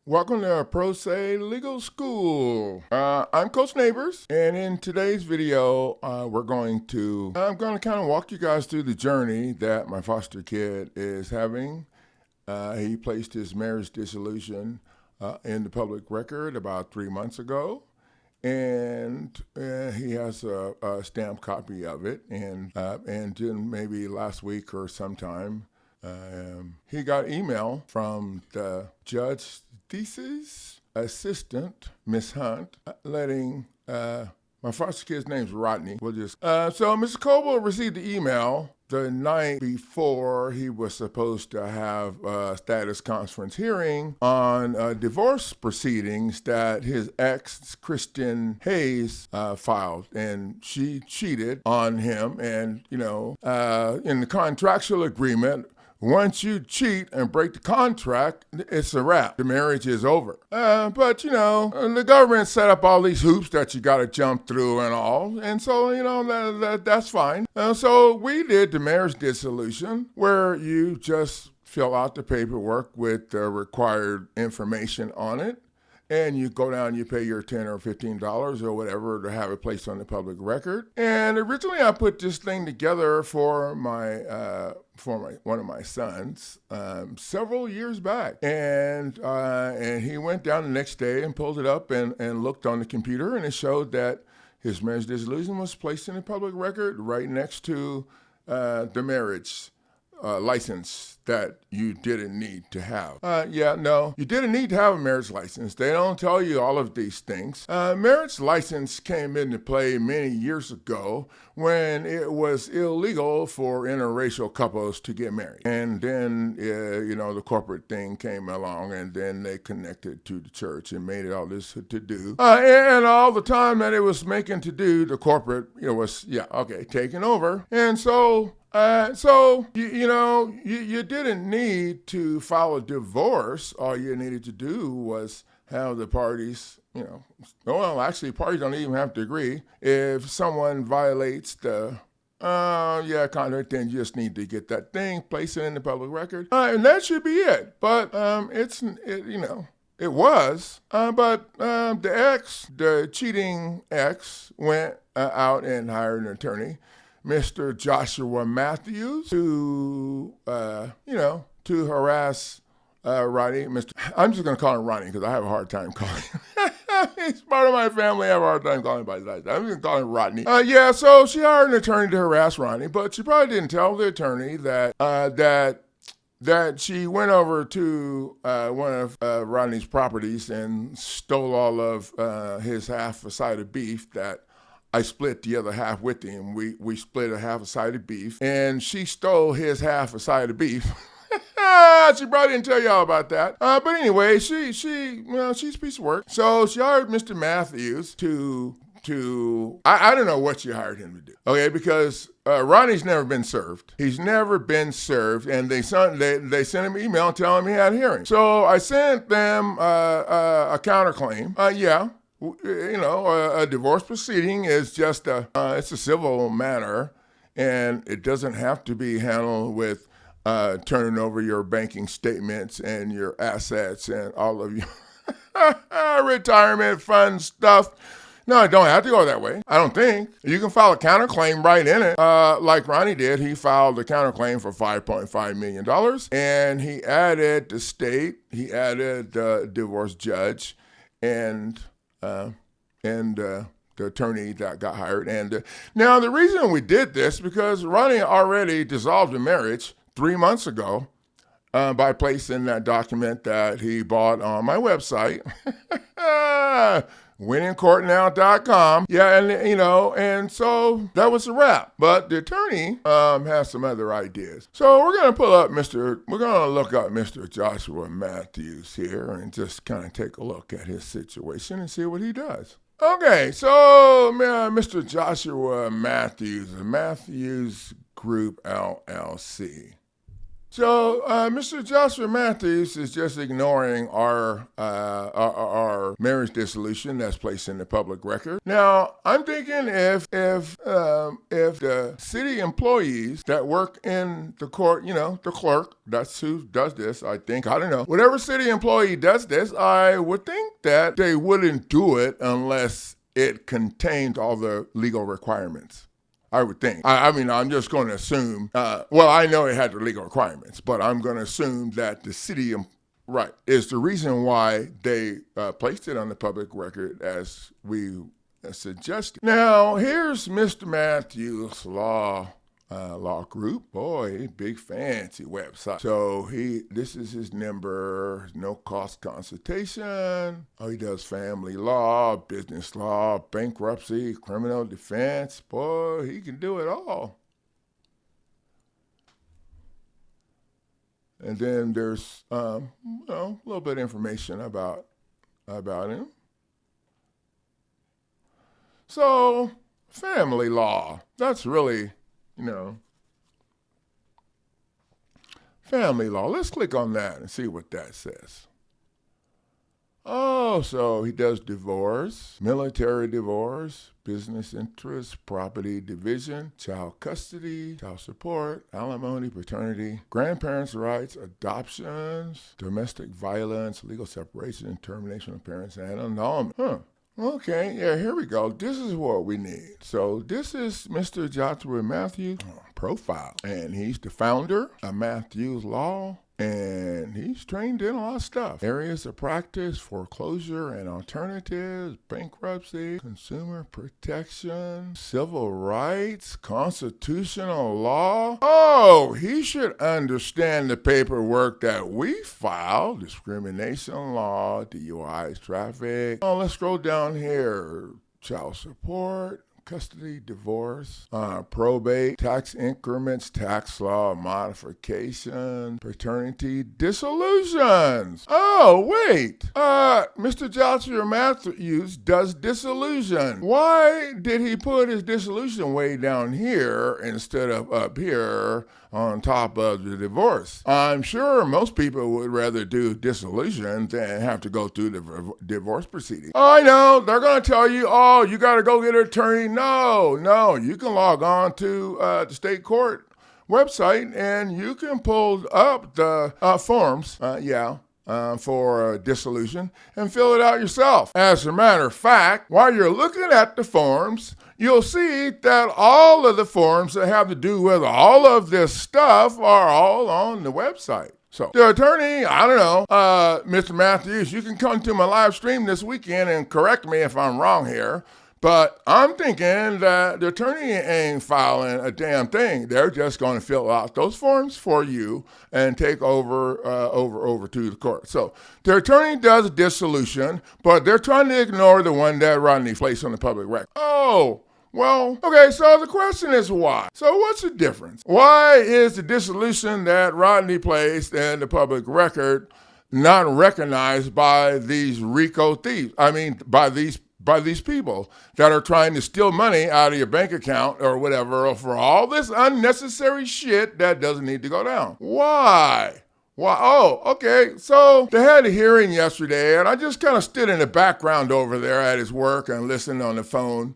Welcome to Pro Se Legal School. I'm Coach Neighbors, and in today's video, I'm going to kind of walk you guys through the journey that my foster kid is having. He placed his marriage dissolution in the public record about 3 months ago, and he has a stamped copy of it. And then maybe last week or sometime, he got email from the Judge Theisen's assistant, Miss Hunt, letting my foster kid's name's Rodney. So Mr. Coble received the email the night before he was supposed to have a status conference hearing on divorce proceedings that his ex, Kristen Hayes, filed. And she cheated on him. And, in the contractual agreement, once you cheat and break the contract, it's a wrap. The marriage is over. But the government set up all these hoops that you got to jump through and all. And so, that's fine. So we did the marriage dissolution, where you just fill out the paperwork with the required information on it. And you go down, you pay your $10 or $15 or whatever to have it placed on the public record. And originally I put this thing together for one of my sons several years back. And he went down the next day and pulled it up and looked on the computer, and it showed that his marriage dissolution was placed in the public record right next to the marriage license that you didn't need to have. You didn't need to have a marriage license. They don't tell you all of these things. Marriage license came into play many years ago when it was illegal for interracial couples to get married. And then, the corporate thing came along, and then they connected to the church and made it all this to do. And all the time that it was making to do, the corporate, was, taking over. And so you didn't need to file a divorce. All you needed to do was have the parties, parties don't even have to agree. If someone violates the contract, then you just need to get that thing, place it in the public record, and that should be it. But it was. But the cheating ex went out and hired an attorney, Mr. Joshua Matthews, to harass Ronnie. I'm just going to call him Ronnie because I have a hard time calling him. He's part of my family. I have a hard time calling him by his last name. I'm going to call him Rodney. So she hired an attorney to harass Ronnie, but she probably didn't tell the attorney that she went over to one of Rodney's properties and stole all of his half a side of beef that I split the other half with him. We split a half a side of beef, and she stole his half a side of beef. She probably didn't tell y'all about that. But anyway, she's a piece of work. So she hired Mr. Matthews to I don't know what she hired him to do. Okay, because Ronnie's never been served. He's never been served, and they sent him an email telling him he had a hearing. So I sent them a counterclaim. A divorce proceeding is just it's a civil matter, and it doesn't have to be handled with turning over your banking statements and your assets and all of your retirement fund stuff. No, it don't have to go that way. I don't think. You can file a counterclaim right in it. Like Ronnie did, he filed a counterclaim for $5.5 million, and he added the state, he added the divorce judge, and the attorney that got hired. And now the reason we did this, because Ronnie already dissolved the marriage 3 months ago by placing that document that he bought on my website, winningcourtnow.com. And so that was a wrap. But the attorney has some other ideas. So we're going to look up Mr. Joshua Matthews here and just kind of take a look at his situation and see what he does. Okay, so Mr. Joshua Matthews Group LLC. So Mr. Joshua Matthews is just ignoring our marriage dissolution that's placed in the public record. Now, I'm thinking if the city employees that work in the court, the clerk, that's who does this, I think, I don't know. Whatever city employee does this, I would think that they wouldn't do it unless it contained all the legal requirements. I would think. I mean, I'm just going to assume, well, I know it had the legal requirements, but I'm going to assume that the city, is the reason why they placed it on the public record as we suggested. Now, here's Mr. Matthews' law group. Boy, big fancy website. So this is his number, no cost consultation. Oh, he does family law, business law, bankruptcy, criminal defense. Boy, he can do it all. And then there's a little bit of information about him. So, family law, that's really, family law. Let's click on that and see what that says. Oh, so he does divorce, military divorce, business interest, property division, child custody, child support, alimony, paternity, grandparents' rights, adoptions, domestic violence, legal separation, termination of parents, and annulment. Okay, yeah, here we go. This is what we need. So this is Mr. Joshua Matthews' profile. And he's the founder of Matthews Law. And he's trained in a lot of stuff. Areas of practice, foreclosure and alternatives, bankruptcy, consumer protection, civil rights, constitutional law. Oh, he should understand the paperwork that we filed. Discrimination law, DUIs, traffic. Oh, let's scroll down here. Child support, custody, divorce, probate, tax increments, tax law, modification, paternity, dissolutions. Oh, wait. Mr. Joshua Matthews does dissolution. Why did he put his dissolution way down here instead of up here on top of the divorce? I'm sure most people would rather do dissolution than have to go through the divorce proceeding. I know, they're going to tell you, oh, you got to go get an attorney. No, you can log on to the state court website and you can pull up the forms, for dissolution and fill it out yourself. As a matter of fact, while you're looking at the forms, you'll see that all of the forms that have to do with all of this stuff are all on the website. So the attorney, I don't know, Mr. Matthews, you can come to my live stream this weekend and correct me if I'm wrong here. But I'm thinking that the attorney ain't filing a damn thing. They're just going to fill out those forms for you and take over to the court. So the attorney does dissolution, but they're trying to ignore the one that Rodney placed on the public record. Oh, well, okay, so the question is why? So what's the difference? Why is the dissolution that Rodney placed in the public record not recognized by these RICO thieves? I mean, by these people that are trying to steal money out of your bank account or whatever for all this unnecessary shit that doesn't need to go down. Why? Oh, okay. So they had a hearing yesterday, and I just kind of stood in the background over there at his work and listened on the phone.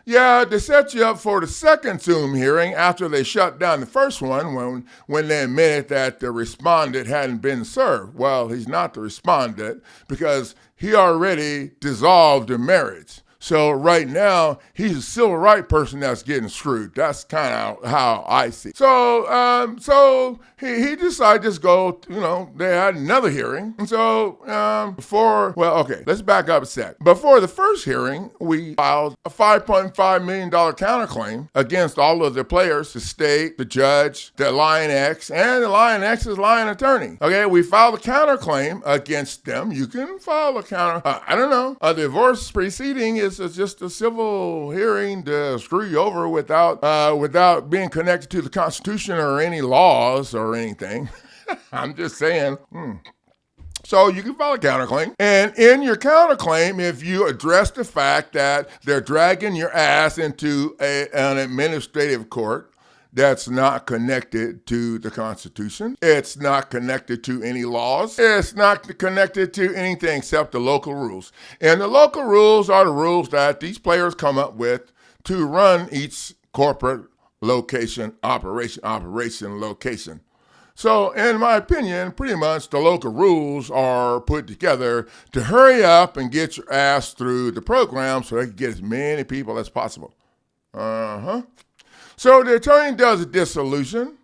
Yeah, they set you up for the second Zoom hearing after they shut down the first one when they admitted that the respondent hadn't been served. Well, he's not the respondent because he already dissolved the marriage. So right now, he's a civil rights person that's getting screwed. That's kind of how I see it. So he decided to just go, they had another hearing. And so let's back up a sec. Before the first hearing, we filed a $5.5 million counterclaim against all of the players, the state, the judge, the Lion X, and the Lion X's Lion attorney. Okay, we filed a counterclaim against them. You can file a a divorce proceeding is just a civil hearing to screw you over without being connected to the Constitution or any laws or anything. I'm just saying. So you can file a counterclaim. And in your counterclaim, if you address the fact that they're dragging your ass into an administrative court, that's not connected to the Constitution. It's not connected to any laws. It's not connected to anything except the local rules. And the local rules are the rules that these players come up with to run each corporate location, operation location. So, in my opinion, pretty much the local rules are put together to hurry up and get your ass through the program so they can get as many people as possible. So the attorney does a dissolution,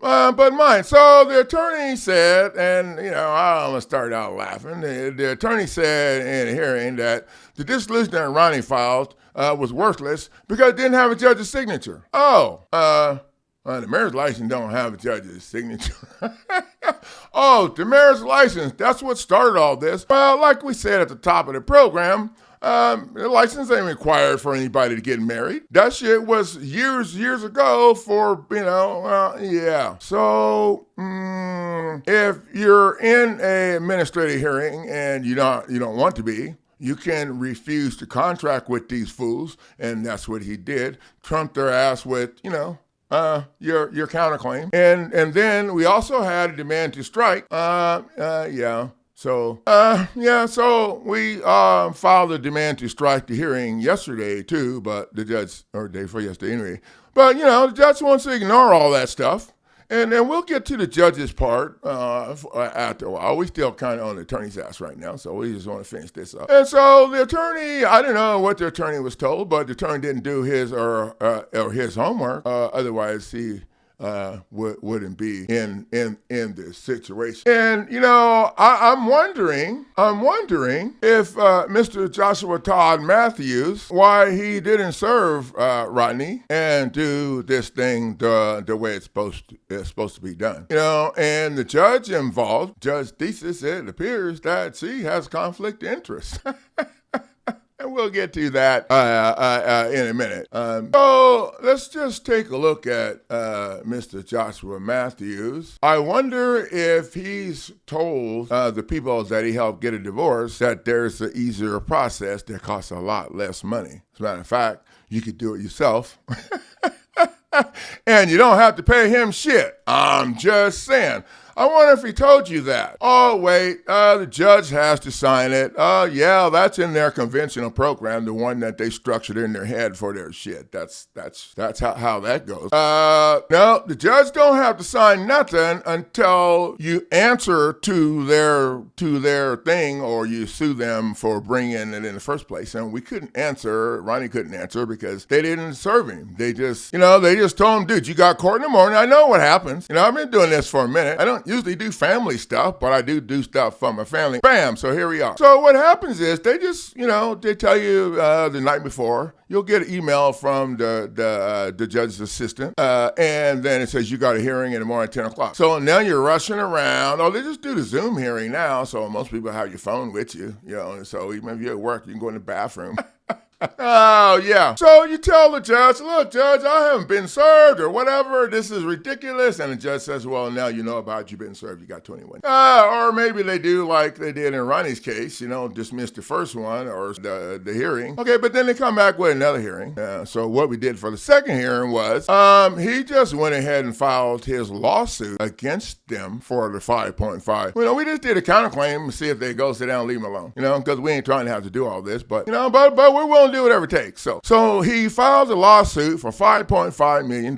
so the attorney said, and I almost started out laughing. The attorney said in a hearing that the dissolution that Ronnie filed was worthless because it didn't have a judge's signature. The marriage license don't have a judge's signature. The marriage license, that's what started all this. Well, like we said at the top of the program, the license ain't required for anybody to get married. That shit was years ago for, So, if you're in an administrative hearing and you don't want to be, you can refuse to contract with these fools, and that's what he did. Trumped their ass with, your counterclaim. And then we also had a demand to strike. So we filed a demand to strike the hearing yesterday too, but the judge, or day before yesterday anyway. But, the judge wants to ignore all that stuff. And then we'll get to the judge's part after a while. We still kind of on the attorney's ass right now, so we just want to finish this up. And so the attorney, I don't know what the attorney was told, but the attorney didn't do his or his homework. Otherwise, he wouldn't be in this situation. And I'm wondering if Mr. Joshua Todd Matthews, why he didn't serve Rodney and do this thing the way it's supposed to be done. And the judge involved, Judge Theisen, it appears that she has conflict of interest. And we'll get to that in a minute. So let's just take a look at Mr. Joshua Matthews. I wonder if he's told the people that he helped get a divorce that there's an easier process that costs a lot less money. As a matter of fact, you could do it yourself. And you don't have to pay him shit. I'm just saying. I wonder if he told you that. Oh, wait, the judge has to sign it. Yeah, that's in their conventional program, the one that they structured in their head for their shit. That's how that goes. No, the judge don't have to sign nothing until you answer to their thing or you sue them for bringing it in the first place. And we couldn't answer, Ronnie couldn't answer because they didn't serve him. They just told him, dude, you got court in the morning. I know what happens. I've been doing this for a minute. I don't usually do family stuff, but I do stuff for my family. Bam, so here we are. So what happens is they just, they tell you the night before, you'll get an email from the judge's assistant, and then it says you got a hearing in the morning at 10 o'clock. So now you're rushing around. Oh, they just do the Zoom hearing now, so most people have your phone with you, so even if you're at work, you can go in the bathroom. Oh, yeah. So you tell the judge, look, judge, I haven't been served or whatever. This is ridiculous. And the judge says, well, now you know about you've been served. You got 21. Or maybe they do like they did in Ronnie's case, dismiss the first one or the hearing. Okay, but then they come back with another hearing. So what we did for the second hearing was he just went ahead and filed his lawsuit against them for the 5.5. We just did a counterclaim and see if they go sit down and leave them alone, because we ain't trying to have to do all this. But, but we're willing to do whatever it takes. So he filed a lawsuit for $5.5 million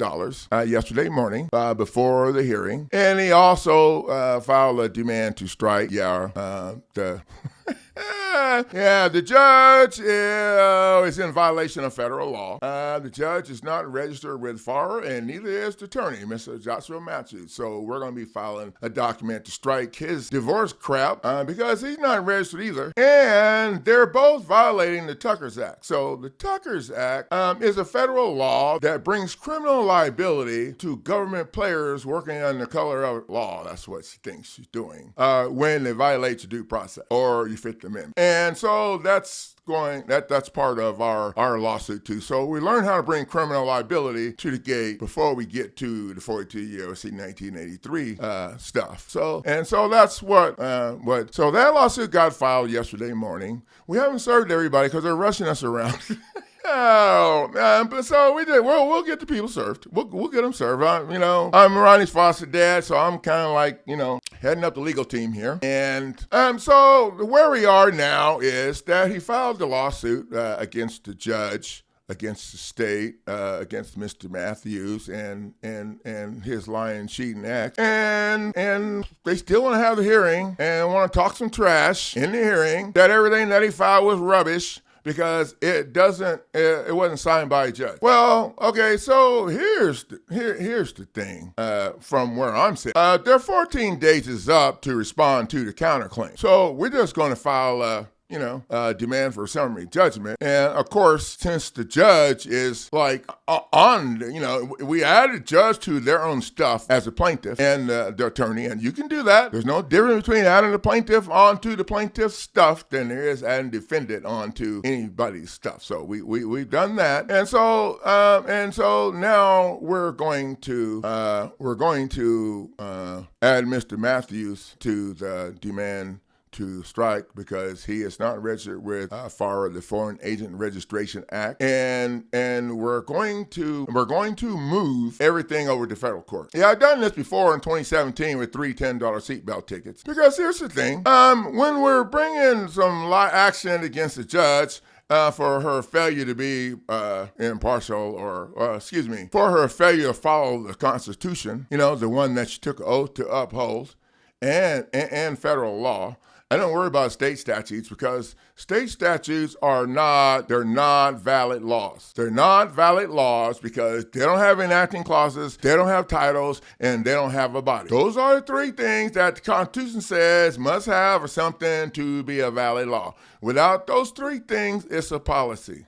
yesterday morning before the hearing. And he also filed a demand to strike. The judge is in violation of federal law. The judge is not registered with FAR, and neither is the attorney, Mr. Joshua Matthews. So we're going to be filing a document to strike his divorce crap because he's not registered either. And they're both violating the Tucker's Act. So the Tucker's Act is a federal law that brings criminal liability to government players working under color of law. That's what she thinks she's doing when they violate your due process or you fit them in. And so that's part of our lawsuit too. So we learned how to bring criminal liability to the gate before we get to the 42 USC 1983 stuff. So that's so that lawsuit got filed yesterday morning. We haven't served everybody because they're rushing us around. Oh, but so we did. We'll get the people served. We'll get them served. I'm Ronnie's foster dad, so I'm kind of like, heading up the legal team here. And so where we are now is that he filed the lawsuit against the judge, against the state, against Mr. Matthews and his lying, cheating act. And they still want to have the hearing and want to talk some trash in the hearing that everything that he filed was rubbish, because it wasn't signed by a judge. Well, okay, so here's the thing from where I'm sitting. Their 14 days is up to respond to the counterclaim. So we're just going to file demand for summary judgment. And of course, since the judge is we added judge to their own stuff as a plaintiff and the attorney, and you can do that. There's no difference between adding the plaintiff onto the plaintiff's stuff than there is adding defendant onto anybody's stuff. So we've done that. And so now we're going to add Mr. Matthews to the demand to strike, because he is not registered with FARA, the Foreign Agent Registration Act, and we're going to move everything over to federal court. Yeah, I've done this before in 2017 with 3 $10 seatbelt tickets. Because here's the thing: when we're bringing some action against the judge for her failure to be impartial, for her failure to follow the Constitution, the one that she took an oath to uphold, and federal law. I don't worry about state statutes, because state statutes they're not valid laws. They're not valid laws because they don't have enacting clauses, they don't have titles, and they don't have a body. Those are the 3 things that the Constitution says must have or something to be a valid law. Without those 3 things, it's a policy.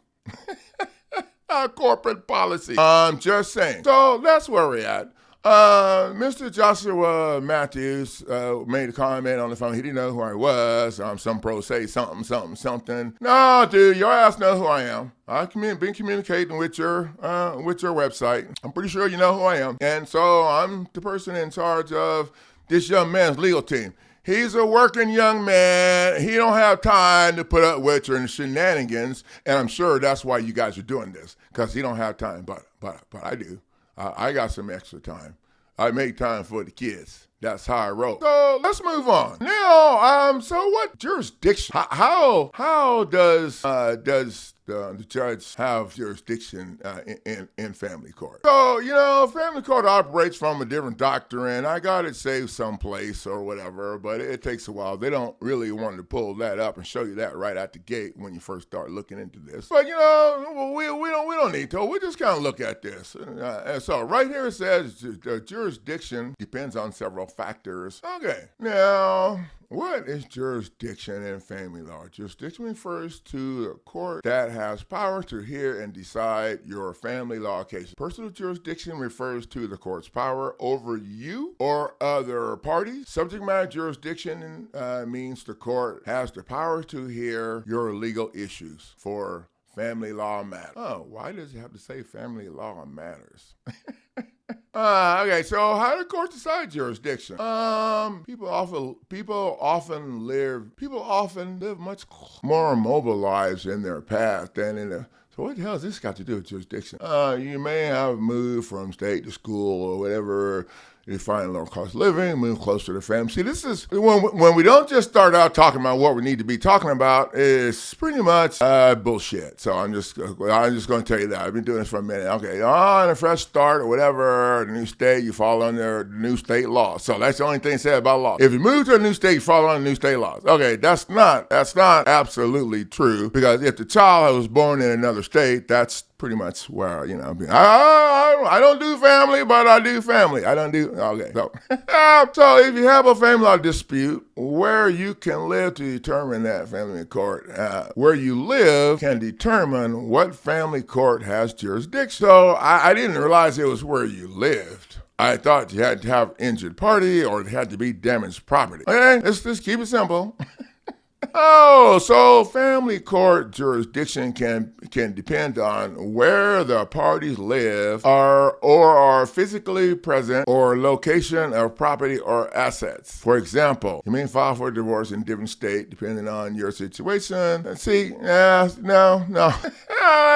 A corporate policy. I'm just saying. So that's where we're at. Mr. Joshua Matthews made a comment on the phone. He didn't know who I was. Some pros say something. No, dude, your ass know who I am. I've been communicating with your website. I'm pretty sure you know who I am. And so I'm the person in charge of this young man's legal team. He's a working young man. He don't have time to put up with your shenanigans. And I'm sure that's why you guys are doing this, because he don't have time. But I do. I got some extra time. I make time for the kids. That's how I roll. So let's move on. Now, so what jurisdiction? How does the judge have jurisdiction in family court? So, family court operates from a different doctrine. I got it saved someplace or whatever, but it takes a while. They don't really want to pull that up and show you that right out the gate when you first start looking into this. But, we don't need to. We just kind of look at this. And so right here it says the jurisdiction depends on several factors. Okay. Now, what is jurisdiction in family law? Jurisdiction refers to the court that has power to hear and decide your family law cases. Personal jurisdiction refers to the court's power over you or other parties. Subject matter jurisdiction means the court has the power to hear your legal issues for family law matters. Oh, why does it have to say family law matters? Okay, so how do courts decide jurisdiction? People often live much more mobile lives in their past than in the. So what the hell has this got to do with jurisdiction? You may have moved from state to school or whatever. You find lower cost of living, move closer to family. See, this is when we don't just start out talking about what we need to be talking about. It's pretty much bullshit. So I'm just going to tell you that. I've been doing this for a minute. Okay, on a fresh start or whatever, the new state, you fall under the new state law. So that's the only thing said about law. If you move to a new state, you fall under new state laws. Okay, that's not absolutely true, because if the child was born in another state, that's pretty much where, I don't do family, but I do family. I don't do, okay. So, so if you have a family law dispute where you can live to determine that family court, where you live can determine what family court has jurisdiction. So I didn't realize it was where you lived. I thought you had to have injured party or it had to be damaged property. Okay, let's just keep it simple. Oh, so family court jurisdiction can depend on where the parties live or are physically present or location of property or assets. For example, you may file for divorce in a different state depending on your situation. Let's see, no.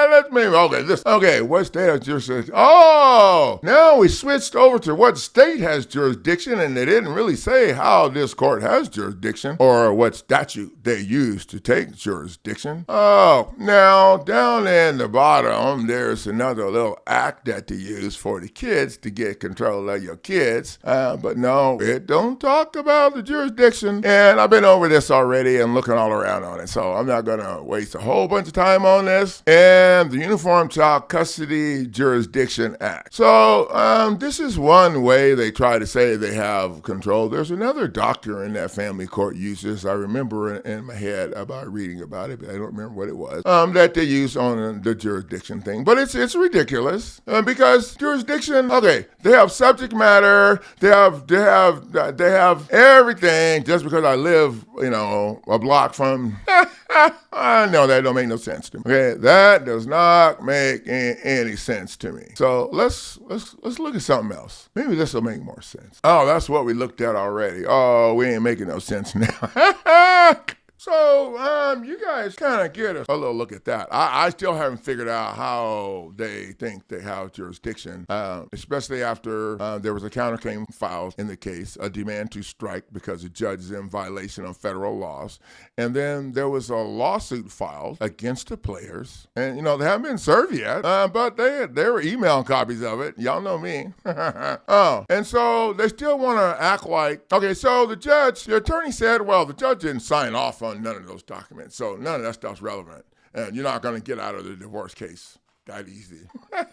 Let's maybe, okay, what state has jurisdiction? Oh, now we switched over to what state has jurisdiction, and they didn't really say how this court has jurisdiction or what statute they use to take jurisdiction. Oh, now down in the bottom, there's another little act that they use for the kids to get control of your kids. But no, it don't talk about the jurisdiction. And I've been over this already and looking all around on it, so I'm not going to waste a whole bunch of time on this. And the Uniform Child Custody Jurisdiction Act. So this is one way they try to say they have control. There's another doctrine that family court uses. I remember in my head about reading about it, but I don't remember what it was, that they use on the jurisdiction thing. But it's ridiculous because jurisdiction, okay, they have subject matter, they have everything. Just because I live, a block from, no, that don't make no sense to me. Okay, that does not make any sense to me. So let's look at something else. Maybe this will make more sense. Oh, that's what we looked at already. Oh, we ain't making no sense now. So, you guys kind of get a little look at that. I still haven't figured out how they think they have jurisdiction, especially after there was a counterclaim filed in the case, a demand to strike because the judge is in violation of federal laws. And then there was a lawsuit filed against the players. And, they haven't been served yet, but they were emailing copies of it. Y'all know me. And so they still want to act like, okay, so the attorney said, well, the judge didn't sign off on none of those documents. So none of that stuff's relevant. And you're not going to get out of the divorce case that easy.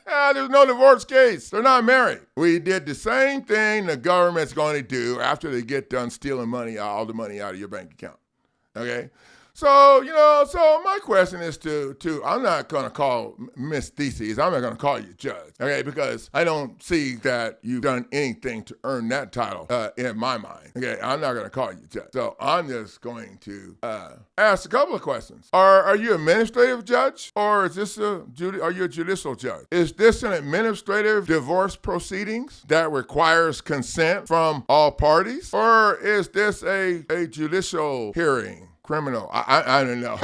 There's no divorce case. They're not married. We did the same thing the government's going to do after they get done stealing money, all the money out of your bank account. Okay? So, so my question is to I'm not going to call Miss Theses, I'm not going to call you judge, okay, because I don't see that you've done anything to earn that title in my mind, okay? I'm not going to call you judge. So I'm just going to ask a couple of questions. Are you an administrative judge, or is this are you a judicial judge? Is this an administrative divorce proceedings that requires consent from all parties, or is this a judicial hearing? Criminal. I don't know.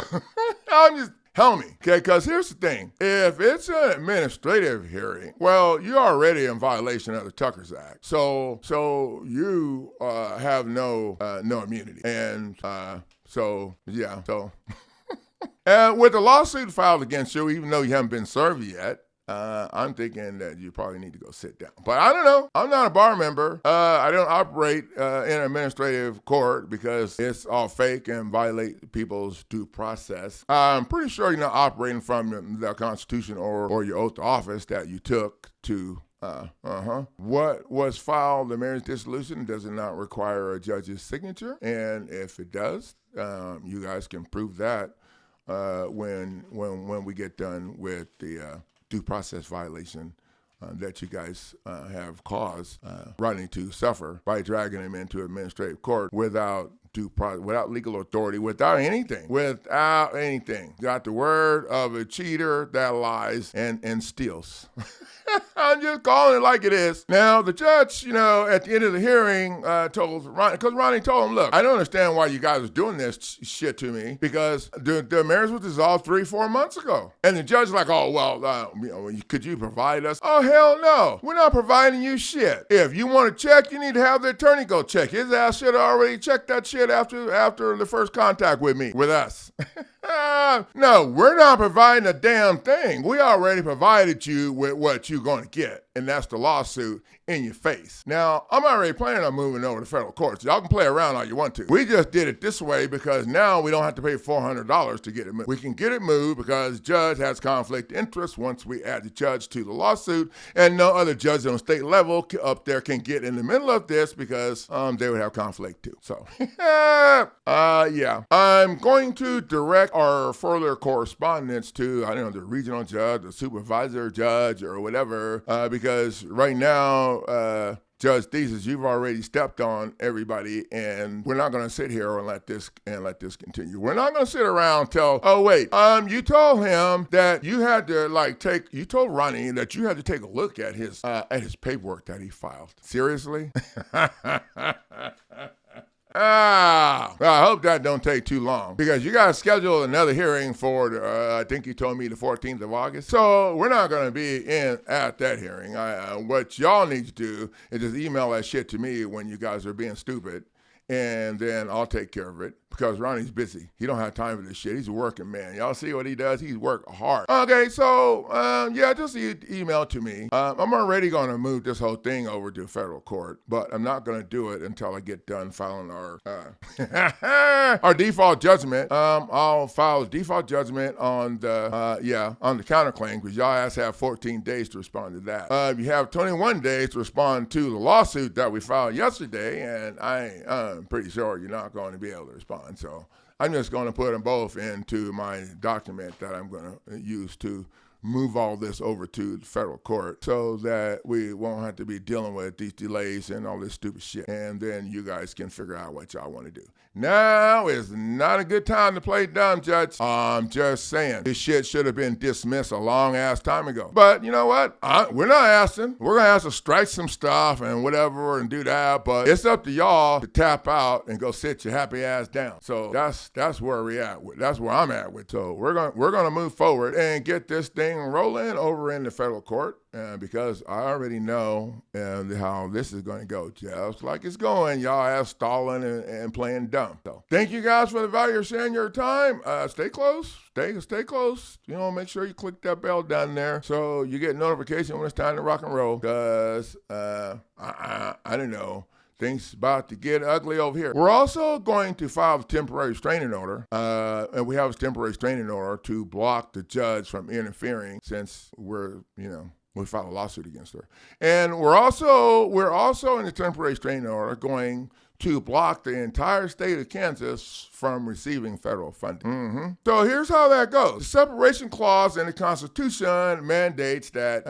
I'm just, tell me. Okay, because here's the thing. If it's an administrative hearing, well, you're already in violation of the Tucker's Act. So you have no immunity. And yeah. And with the lawsuit filed against you, even though you haven't been served yet, I'm thinking that you probably need to go sit down. But I don't know. I'm not a bar member. I don't operate in an administrative court because it's all fake and violate people's due process. I'm pretty sure you're not operating from the Constitution or your oath of office that you took to what was filed, the marriage dissolution, does it not require a judge's signature? And if it does, you guys can prove that when we get done with the due process violation that you guys have caused Rodney to suffer by dragging him into administrative court without without legal authority, without anything. Got the word of a cheater that lies and steals. I'm just calling it like it is. Now, the judge, at the end of the hearing, told Ronnie, because Ronnie told him, look, I don't understand why you guys are doing this shit to me, because the marriage was dissolved 3-4 months ago. And the judge's like, oh, well, could you provide us? Oh, hell no. We're not providing you shit. If you want to check, you need to have the attorney go check. His ass should have already checked that shit after the first contact with us. No, we're not providing a damn thing. We already provided you with what you're going to get, and that's the lawsuit in your face. Now, I'm already planning on moving over to federal courts. Y'all can play around all you want to. We just did it this way because now we don't have to pay $400 to get it moved. We can get it moved because the judge has conflict of interest once we add the judge to the lawsuit, and no other judge on state level up there can get in the middle of this because they would have conflict too. So, yeah. I'm going to direct our further correspondence to, the regional judge, the supervisor judge, or whatever, because right now, Judge Theisen, you've already stepped on everybody, and we're not going to sit here and let this continue. We're not going to sit around and tell, oh wait, you told him that you had to you told Ronnie that you had to take a look at his paperwork that he filed. Seriously? I hope that don't take too long, because you got to schedule another hearing for, I think you told me the 14th of August. So we're not going to be at that hearing. What y'all need to do is just email that shit to me when you guys are being stupid, and then I'll take care of it, because Ronnie's busy. He don't have time for this shit. He's a working man. Y'all see what he does? He's work hard. Okay, so, yeah, just email to me. I'm already going to move this whole thing over to federal court, but I'm not going to do it until I get done filing our our default judgment. I'll file a default judgment on the counterclaim, because y'all ass have 14 days to respond to that. You have 21 days to respond to the lawsuit that we filed yesterday, and I'm pretty sure you're not going to be able to respond. So I'm just going to put them both into my document that I'm going to use to move all this over to the federal court, so that we won't have to be dealing with these delays and all this stupid shit. And then you guys can figure out what y'all want to do. Now is not a good time to play dumb, Judge. I'm just saying, this shit should have been dismissed a long ass time ago. But you know what? We're not asking. We're going to have to strike some stuff and whatever and do that, but it's up to y'all to tap out and go sit your happy ass down. So that's where we at with. That's where I'm at with. So we're going to move forward and get this thing rolling over in the federal court, because I already know how this is going to go. Just like it's going, y'all have stalling and playing dumb. So thank you guys for the value of sharing your time. Stay close. Stay close. You know, make sure you click that bell down there so you get notification when it's time to rock and roll. Because I don't know. Things about to get ugly over here. We're also going to file a temporary restraining order, and we have a temporary restraining order to block the judge from interfering, since we filed a lawsuit against her. And we're also in the temporary restraining order going to block the entire state of Kansas from receiving federal funding. So here's how that goes. The separation clause in the Constitution mandates that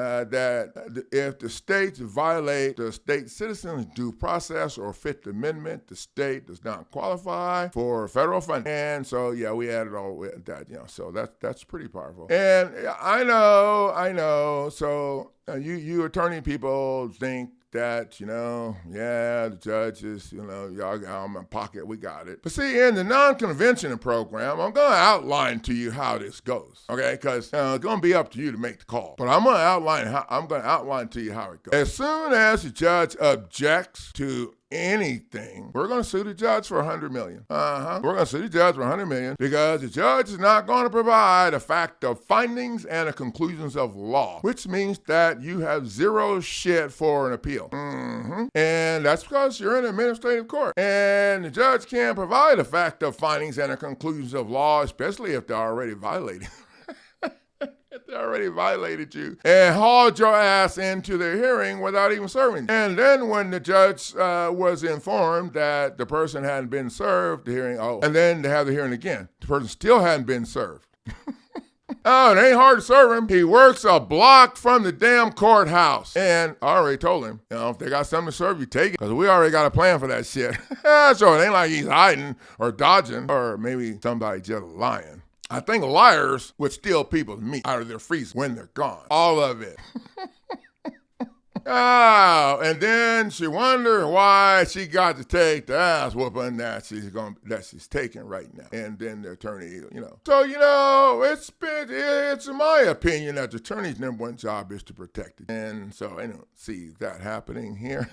if the states violate the state citizens' due process or Fifth Amendment, the state does not qualify for federal funding. And so, yeah, we added all with that, so that's pretty powerful. And I know. So you attorney people think that, the judges, y'all got in my pocket, we got it. But see, in the non-convention program, I'm going to outline to you how this goes, okay? Because it's going to be up to you to make the call. But I'm going to outline to you how it goes. As soon as the judge objects to anything, we're going to sue the judge for $100 million. We're going to sue the judge for $100 million, because the judge is not going to provide a fact of findings and a conclusions of law, which means that you have zero shit for an appeal. And that's because you're in administrative court, and the judge can't provide a fact of findings and a conclusions of law, especially if they're already violated. If they already violated you and hauled your ass into their hearing without even serving you. And then when the judge was informed that the person hadn't been served, the hearing, and then they have the hearing again. The person still hadn't been served. Oh, it ain't hard to serve him. He works a block from the damn courthouse. And I already told him, if they got something to serve you, take it. Because we already got a plan for that shit. So it ain't like he's hiding or dodging, or maybe somebody just lying. I think liars would steal people's meat out of their freezer when they're gone. All of it. And then she wondered why she got to take the ass whooping that she's taking right now. And then the attorney, So, it's in my opinion that the attorney's number one job is to protect it. And so I don't see that happening here.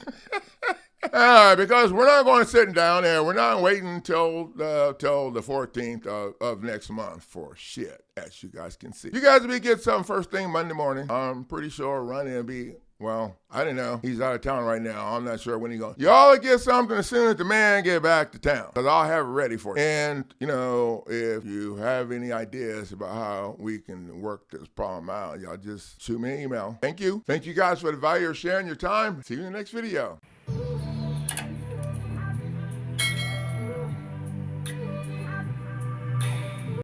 Because we're not going to sit down there. We're not waiting until the 14th of next month for shit, as you guys can see. You guys will get something first thing Monday morning. I'm pretty sure Ronnie will be, I don't know. He's out of town right now. I'm not sure when he's going. Y'all will get something as soon as the man get back to town, because I'll have it ready for you. And, if you have any ideas about how we can work this problem out, y'all just shoot me an email. Thank you. Thank you guys for the value of sharing your time. See you in the next video.